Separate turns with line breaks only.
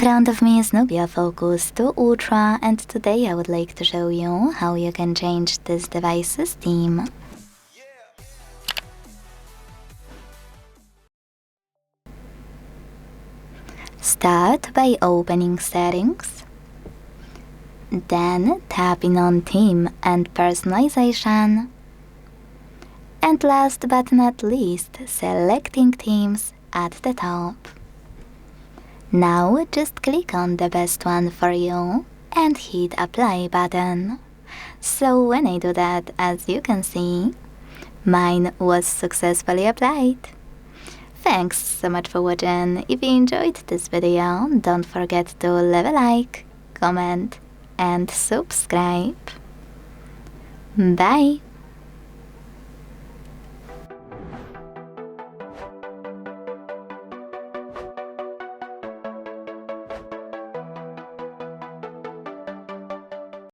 front of me is NUBIA Focus 2 Ultra, and today I would like to show you how you can change this device's theme. Start by opening Settings, then tapping on Theme and Personalization, and last but not least, selecting Themes at the top. Now just click on the best one for you and hit Apply button. So when I do that, as you can see, mine was successfully applied. Thanks so much for watching. If you enjoyed this video, don't forget to leave a like, comment and subscribe. Bye!